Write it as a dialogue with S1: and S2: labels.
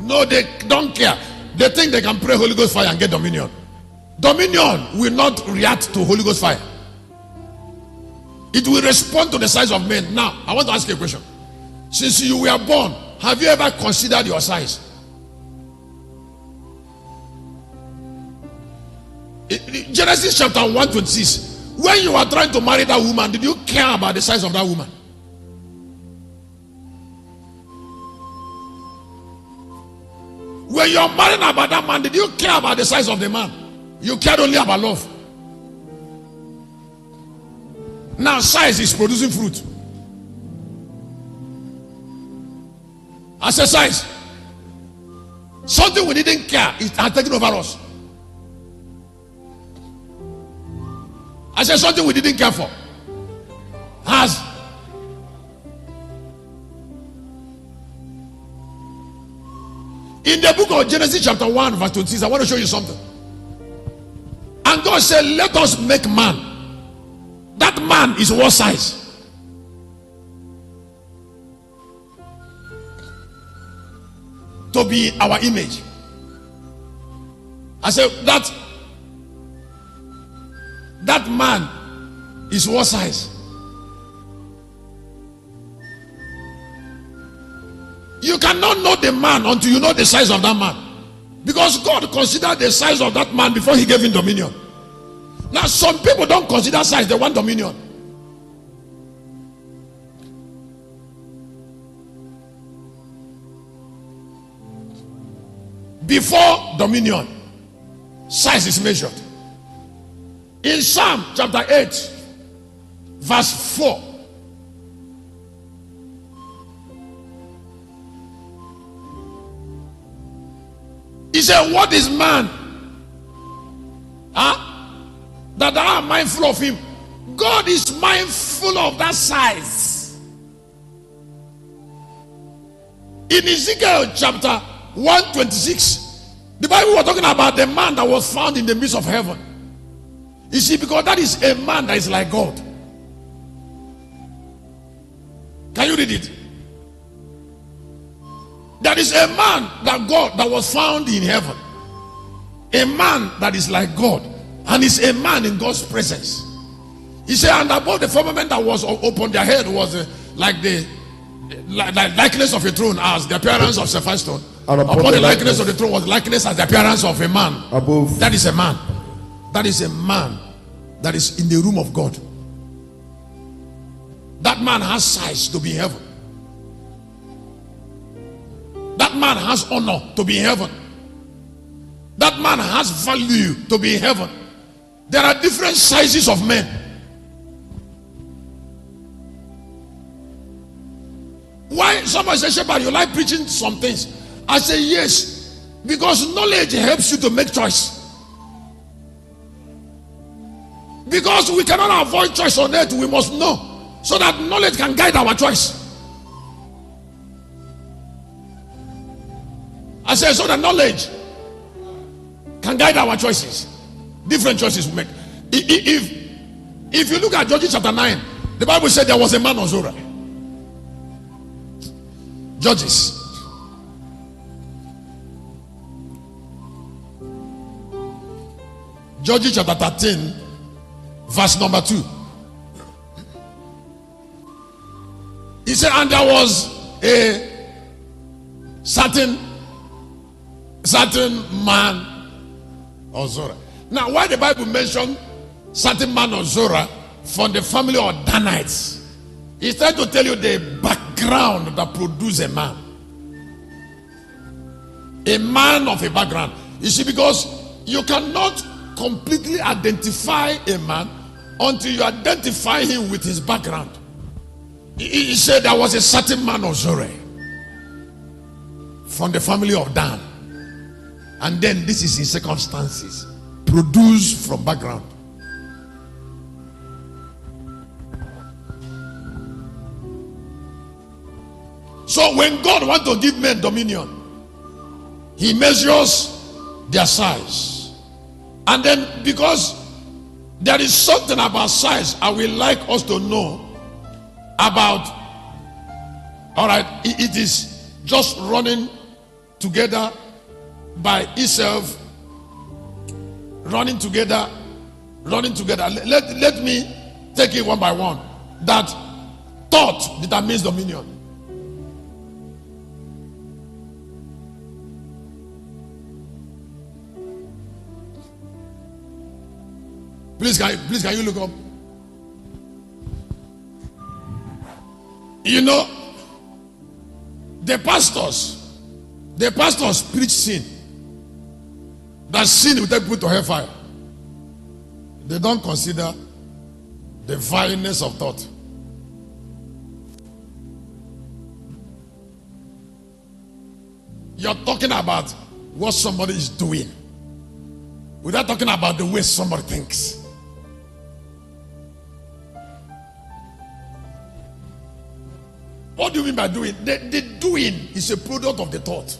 S1: No, they don't care. They think they can pray Holy Ghost fire and get dominion. Dominion will not react to Holy Ghost fire. It will respond to the size of men. Now, I want to ask you a question. Since you were born, have you ever considered your size? Genesis chapter 1:26. When you were trying to marry that woman, did you care about the size of that woman? When you're marrying about that man, did you care about the size of the man? You cared only about love. Now size is producing fruit. I said size. Something we didn't care, it has taken over us. I said something we didn't care for has. In the book of Genesis chapter 1 verse 26, I want to show you something. And God said, let us make man. That man is what size? To be our image. I said that man is what size? You cannot know the man until you know the size of that man. Because God considered the size of that man before he gave him dominion. Now some people don't consider size, they want dominion. Before dominion, size is measured. In Psalm chapter 8 verse 4, he said, what is man? That thou art mindful of him. God is mindful of that size. In Ezekiel chapter 1:26, the Bible was talking about the man that was found in the midst of heaven. You see, because that is a man that is like God. Can you read it? That is a man that was found in heaven. A man that is like God. And is a man in God's presence. He said, and above the firmament that was upon their head was like the likeness of a throne, as the appearance of sapphire stone. And upon the likeness of the throne was likeness as the appearance of a man. Above. That is a man. That is a man that is in the room of God. That man has size to be in heaven. That man has honor to be in heaven. That man has value to be in heaven. There are different sizes of men. Why somebody says, Shepherd, you like preaching some things? I say yes, because knowledge helps you to make choice. Because we cannot avoid choice on earth, we must know, so that knowledge can guide our choice. I say so that knowledge can guide our choices. Different choices we make. If you look at Judges chapter 9, the Bible said there was a man of Zorah. Judges. Judges chapter 13 verse number 2. He said, and there was a certain man of Zorah. Now, why the Bible mentioned certain man of Zorah from the family of Danites? He's trying to tell you the background that produced a man. A man of a background. You see, because you cannot completely identify a man until you identify him with his background. He said there was a certain man of Zorah from the family of Dan. And then this is his circumstances produced from background. So when God wants to give men dominion, he measures their size. And then because there is something about size I would like us to know about, all right, it is just running together by itself, running together. Let me take it one by one. That thought determines dominion. Please can you look up? You know, the pastors preach sin. That sin will take people to hellfire. They don't consider the vileness of thought. You're talking about what somebody is doing without talking about the way somebody thinks. What do you mean by doing? The doing is a product of the thought.